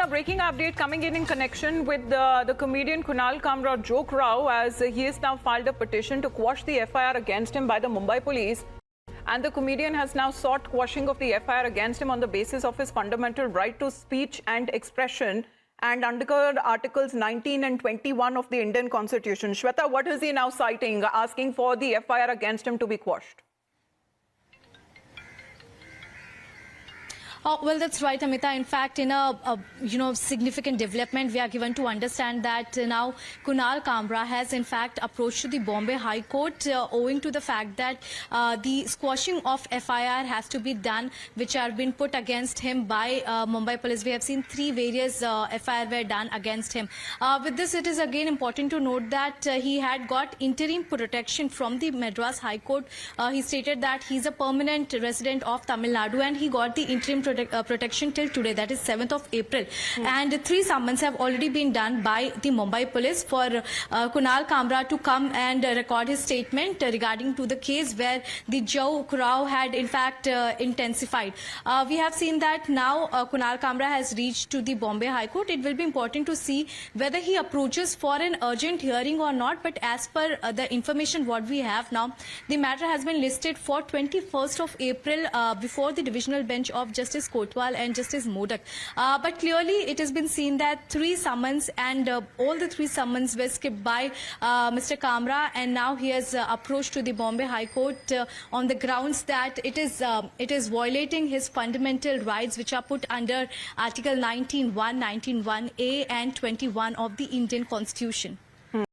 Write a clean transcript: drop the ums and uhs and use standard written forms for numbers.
Shweta, breaking update coming in connection with the comedian Kunal Kamra joke row, as he has now filed a petition to quash the FIR against him by the Mumbai police. And the comedian has now sought quashing of the FIR against him on the basis of his fundamental right to speech and expression and under Articles 19 and 21 of the Indian Constitution. Shweta, what is he now citing, asking for the FIR against him to be quashed? Well, that's right, Amita. In fact, in a significant development, we are given to understand that now Kunal Kamra has in fact approached to the Bombay High Court owing to the fact that the squashing of FIR has to be done, which are been put against him by Mumbai police. We have seen three various FIR were done against him. With this, it is again important to note that he had got interim protection from the Madras High Court. He stated that he's a permanent resident of Tamil Nadu and he got the interim protection till today, that is 7th of April. And three summons have already been done by the Mumbai police for Kunal Kamra to come and record his statement regarding to the case where the joke row had in fact intensified. We have seen that now Kunal Kamra has reached to the Bombay High Court. It will be important to see whether he approaches for an urgent hearing or not, but as per the information what we have now, the matter has been listed for 21st of April before the divisional bench of Justice Kotwal and Justice Modak. But clearly it has been seen that three summons and all the three summons were skipped by Mr. Kamra, and now he has approached to the Bombay High Court on the grounds that it is violating his fundamental rights, which are put under Article 19(1), 19(1)(a) and 21 of the Indian Constitution.